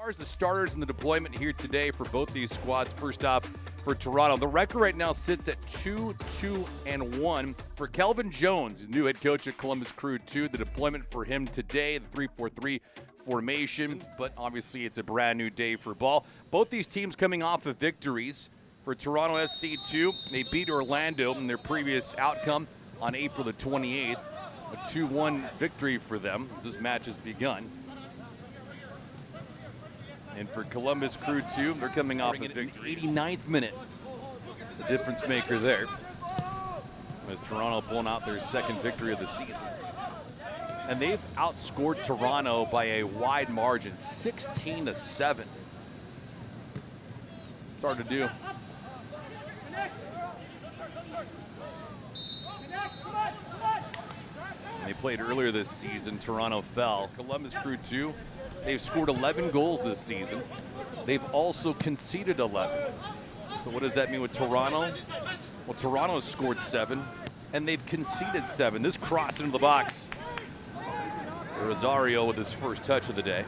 far as the starters and the deployment here today for both these squads, first off for Toronto, the record right now sits at 2-2-1 for Kelvin Jones, his new head coach at Columbus Crew 2. The deployment for him today, the 3-4-3 formation, but obviously it's a brand new day for ball. Both these teams coming off of victories. For Toronto FC 2, they beat Orlando in their previous outcome on April the 28th. A 2-1 victory for them as this match has begun. And for Columbus Crew 2, they're coming off a victory. 89th minute, the difference maker there. As Toronto pulling out their second victory of the season. And they've outscored Toronto by a wide margin, 16-7. It's hard to do. They played earlier this season. Toronto fell. Columbus Crew 2, they've scored 11 goals this season. They've also conceded 11. So what does that mean with Toronto? Well, Toronto has scored 7, and they've conceded 7. This cross into the box. Rosario with his first touch of the day.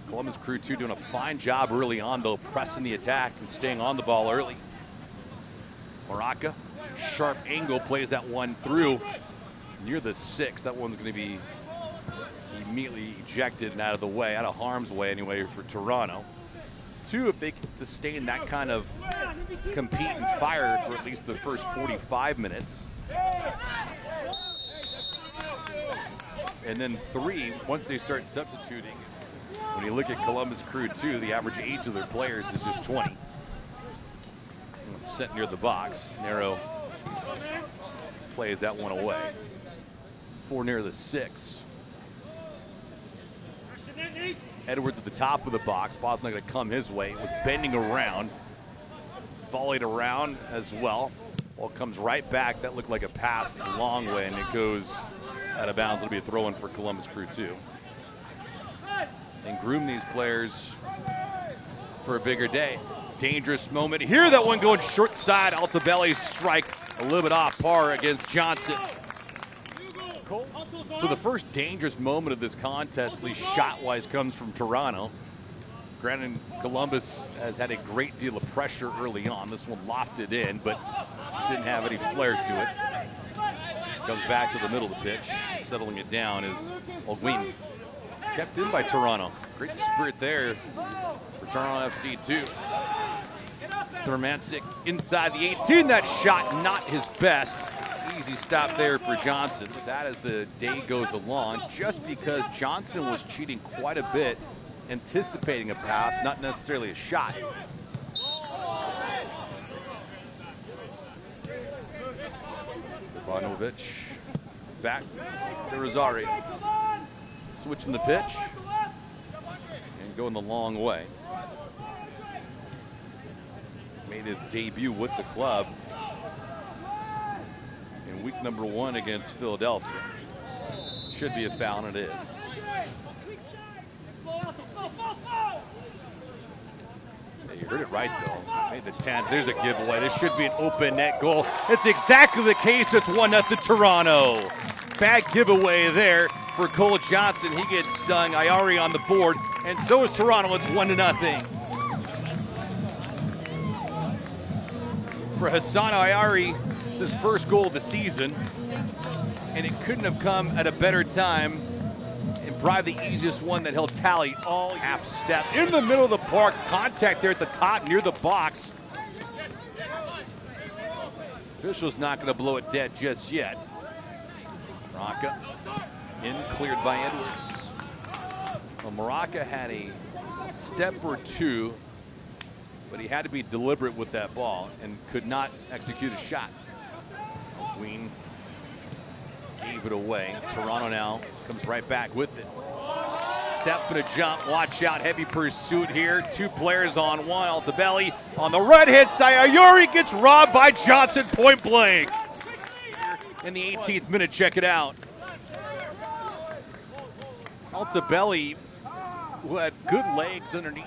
Columbus Crew 2 doing a fine job early on, though, pressing the attack and staying on the ball early. Maraca, sharp angle, plays that one through near the 6. That one's going to be immediately ejected and out of the way, out of harm's way anyway for Toronto. 2, if they can sustain that kind of compete and fire for at least the first 45 minutes. And then 3, once they start substituting, when you look at Columbus Crew 2, the average age of their players is just 20. It's set near the box. Narrow plays that one away. 4 near the 6. Edwards at the top of the box. Ball's not going to come his way. It was bending around. Volleyed around as well. Ball comes right back. That looked like a pass the long way, and it goes out of bounds. It'll be a throw-in for Columbus Crew 2. And groom these players for a bigger day. Dangerous moment here. That one going short side. Altabelli's strike a little bit off par against Johnson. So the first dangerous moment of this contest, at least shot-wise, comes from Toronto. Granted, Columbus has had a great deal of pressure early on. This one lofted in, but didn't have any flair to it. Comes back to the middle of the pitch. Settling it down is Olguin. Kept in by Toronto. Great spirit there for Toronto FC 2. Zimmermancic inside the 18. That shot not his best. Easy stop there for Johnson. That as the day goes along, just because Johnson was cheating quite a bit, anticipating a pass, not necessarily a shot. Stefanovic back to Rosario. Switching the pitch and going the long way. Made his debut with the club in week number 1 against Philadelphia. Should be a foul, and it is. Yeah, you heard it right, though. Made the 10. There's a giveaway. This should be an open net goal. It's exactly the case. It's 1-0 Toronto. Bad giveaway there for Cole Johnson. He gets stung. Ayari on the board, and so is Toronto. It's 1-0. For Hassan Ayari, it's his first goal of the season, and it couldn't have come at a better time, and probably the easiest one that he'll tally all half step in the middle of the park. Contact there at the top near the box. Official's not going to blow it dead just yet. Maraca in, cleared by Edwards. Well, Maraca had a step or two, but he had to be deliberate with that ball and could not execute a shot. Queen gave it away. Toronto now comes right back with it. Step and a jump. Watch out. Heavy pursuit here. 2 players on one. Altabelli on the right-hand side. Ayuri gets robbed by Johnson point blank. In the 18th minute, check it out. Altabelli, who had good legs underneath.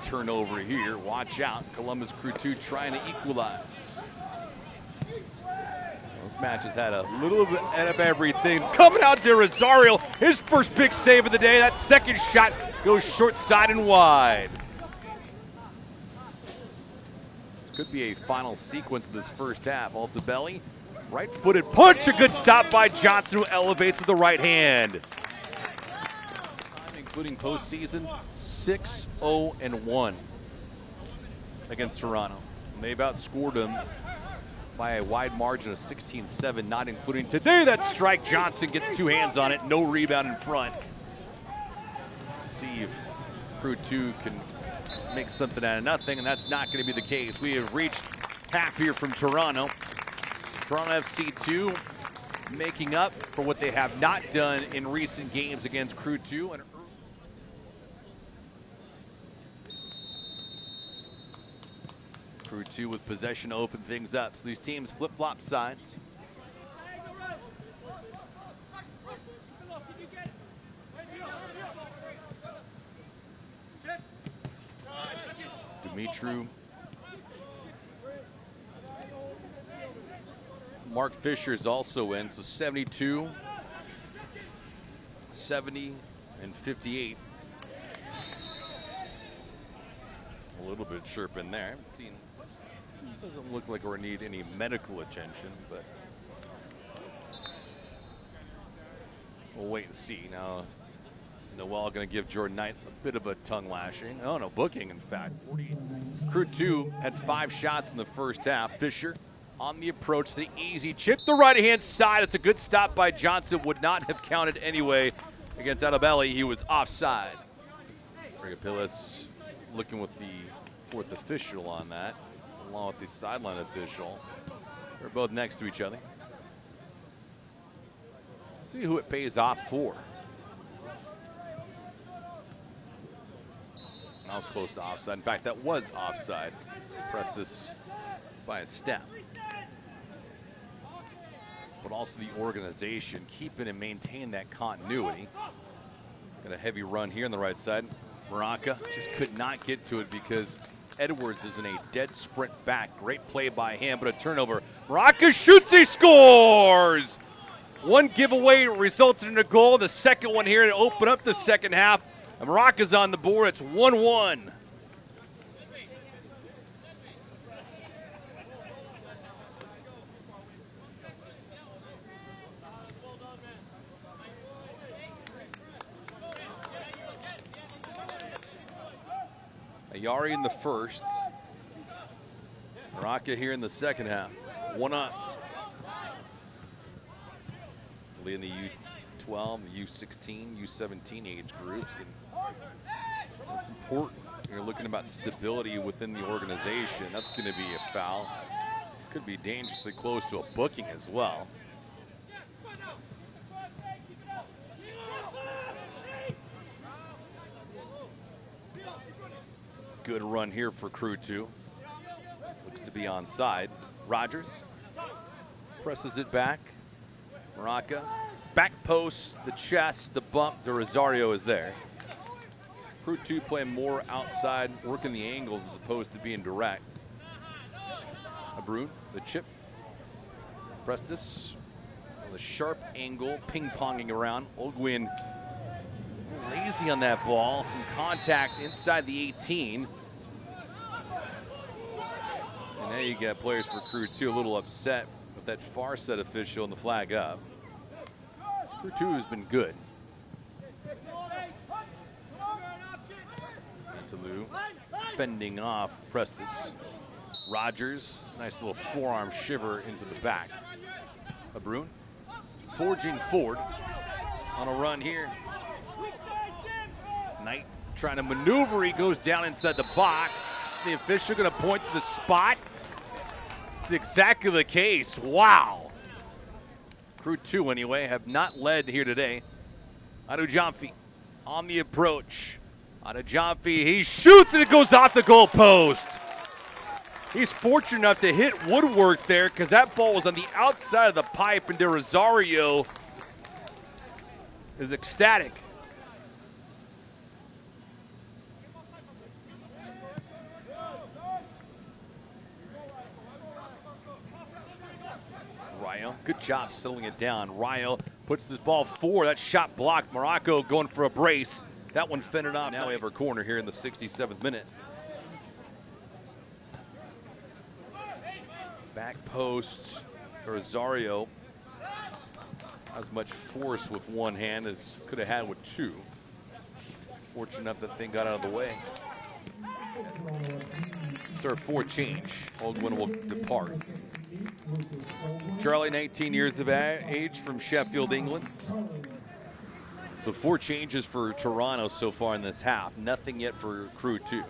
Turnover here. Watch out. Columbus Crew 2 trying to equalize. This match has had a little bit of everything. Coming out to Rosario, his first big save of the day. That second shot goes short side and wide. This could be a final sequence of this first half. Altabelli, right-footed punch, a good stop by Johnson, who elevates with the right hand. Including postseason, 6-0-1 against Toronto. And they've outscored them by a wide margin of 16-7, not including today. That strike, Johnson gets two hands on it, no rebound in front. See if Crew 2 can make something out of nothing, and that's not going to be the case. We have reached half here from Toronto. Toronto FC 2 making up for what they have not done in recent games against Crew 2. And Crew 2 with possession to open things up. So these teams flip-flop sides. Dumitru. Mark Fisher is also in, so 72, 70, and 58. A little bit of chirp in there. I haven't seen, doesn't look like we need any medical attention, but we'll wait and see. Now, Noel going to give Jordan Knight a bit of a tongue lashing. Oh, no, booking, in fact. 48. Crew 2 had 5 shots in the first half. Fisher on the approach, the easy chip, the right-hand side. It's a good stop by Johnson. Would not have counted anyway against Altabelli. He was offside. Rigapillis looking with the fourth official on that, along with the sideline official. They're both next to each other. See who it pays off for. That was close to offside. In fact, that was offside. Pressed this by a step. But also the organization keeping and maintaining that continuity. Got a heavy run here on the right side. Maraca just could not get to it because Edwards is in a dead sprint back. Great play by him, but a turnover. Maraca shoots, he scores! One giveaway resulted in a goal. The second one here to open up the second half. And Maraca's on the board. It's 1-1. Ayari in the first. Maraca here in the second half. 1-up. In the U12, the U16, U17 age groups. And that's important. You're looking about stability within the organization. That's going to be a foul. Could be dangerously close to a booking as well. Good run here for Crew 2. Looks to be onside. Rogers presses it back. Maraca, back post, the chest, the bump. De Rosario is there. Crew 2 playing more outside, working the angles as opposed to being direct. Abrun, the chip. Prestis, on the sharp angle, ping-ponging around. Olguin lazy on that ball. Some contact inside the 18. And now you got players for Crew 2 a little upset with that far set official and the flag up. Crew 2 has been good. Antalou fending off Prestis. Rogers, nice little forearm shiver into the back. Abrun forging forward on a run here. Knight trying to maneuver, he goes down inside the box. The official gonna point to the spot. It's exactly the case, wow. Crew 2 anyway, have not led here today. Adujamfi on the approach. Adujamfi, he shoots and it goes off the goal post. He's fortunate enough to hit woodwork there because that ball was on the outside of the pipe and De Rosario is ecstatic. Ryan good job settling it down. Rayo puts this ball forward. That shot blocked. Morocco going for a brace. That one fended off. Now we have our corner here in the 67th minute. Back post, Rosario as much force with one hand as could have had with two. Fortunate enough that thing got out of the way. It's our fourth change. Old one will depart. Charlie, 19 years of age, from Sheffield, England. So 4 changes for Toronto so far in this half. Nothing yet for Crew 2.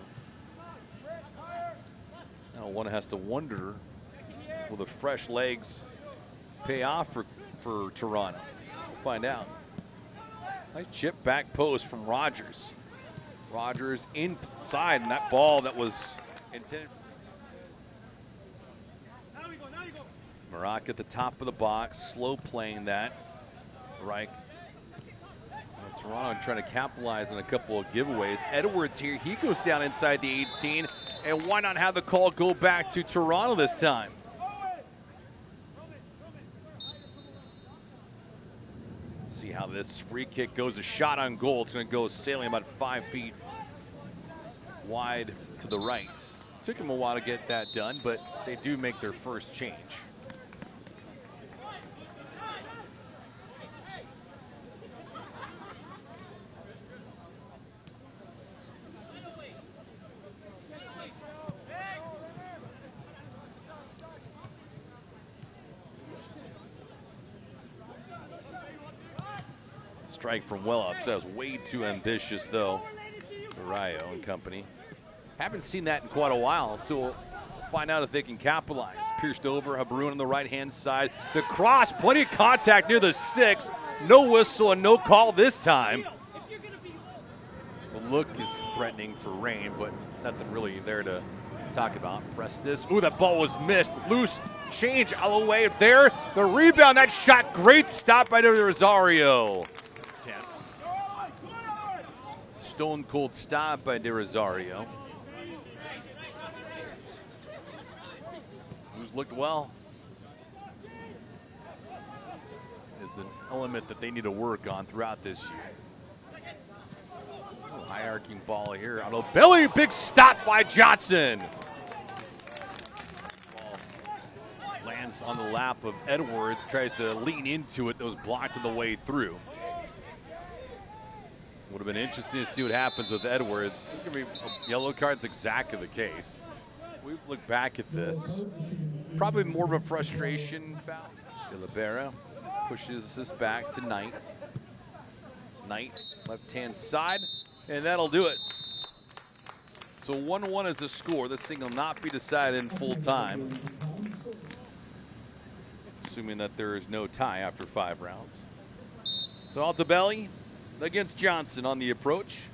Now one has to wonder, will the fresh legs pay off for Toronto? We'll find out. Nice chip back post from Rogers. Rogers inside, and that ball that was intended. Morocco at the top of the box, slow playing that. Right. Toronto trying to capitalize on a couple of giveaways. Edwards here, he goes down inside the 18, and why not have the call go back to Toronto this time? Let's see how this free kick goes. A shot on goal. It's going to go sailing about 5 feet wide to the right. Took them a while to get that done, but they do make their first change. Strike from well outside. Way too ambitious, though, for Rayo and company. Haven't seen that in quite a while, so we'll find out if they can capitalize. Pierced over, Habrun on the right-hand side. The cross, plenty of contact near the 6. No whistle and no call this time. The look is threatening for rain, but nothing really there to talk about. Prestis. Ooh, that ball was missed. Loose change all the way there. The rebound, that shot, great stop by Rosario. Stone cold stop by De Rosario. Who's looked well. Is an element that they need to work on throughout this year. High arcing ball here on a belly, big stop by Johnson. Ball lands on the lap of Edwards, tries to lean into it, that was blocked on the way through. Would have been interesting to see what happens with Edwards. There's going to be a yellow card. It's exactly the case. We look back at this. Probably more of a frustration foul. De Libera pushes this back to Knight. Knight, left-hand side, and that'll do it. So 1-1 is the score. This thing will not be decided in full time, assuming that there is no tie after 5 rounds. So Altobelli against Johnson on the approach.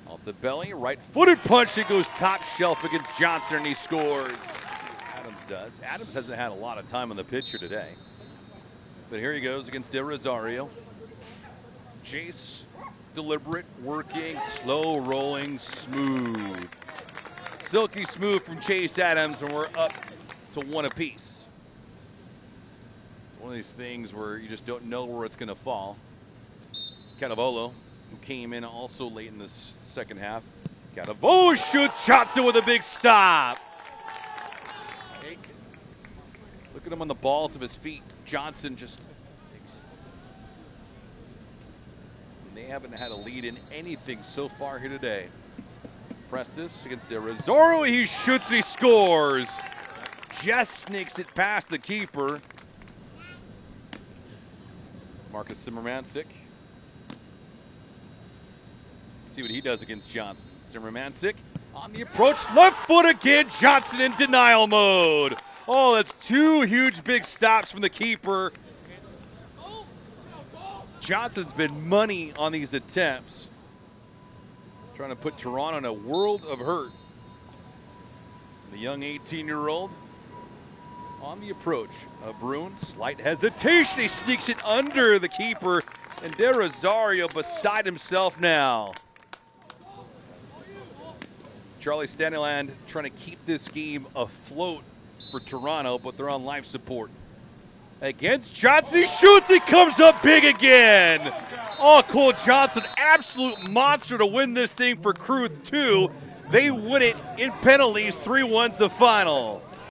Altobelli, right-footed punch. It goes top shelf against Johnson, and he scores. Adams does. Adams hasn't had a lot of time on the pitch here today. But here he goes against De Rosario. Chase, deliberate, working, slow rolling, smooth. Silky smooth from Chase Adams, and we're up to 1 apiece. It's one of these things where you just don't know where it's going to fall. Cannavolo, who came in also late in this second half. Cannavolo shoots Johnson with a big stop. Look at him on the balls of his feet. Johnson just, they haven't had a lead in anything so far here today. Prestis against De Rosario. He shoots, he scores. Just sneaks it past the keeper. Marcus Zimmermansik. See what he does against Johnson. Zimmermansik on the approach, left foot again. Johnson in denial mode. Oh, that's 2 huge big stops from the keeper. Johnson's been money on these attempts, trying to put Toronto in a world of hurt. The young 18-year-old on the approach. Bruin, slight hesitation. He sneaks it under the keeper, and De Rosario beside himself now. Charlie Staniland trying to keep this game afloat for Toronto, but they're on life support. against Johnson. He shoots, he comes up big again. Oh, Cole Johnson, absolute monster to win this thing for Crew 2. They win it in penalties, 3-1's the final.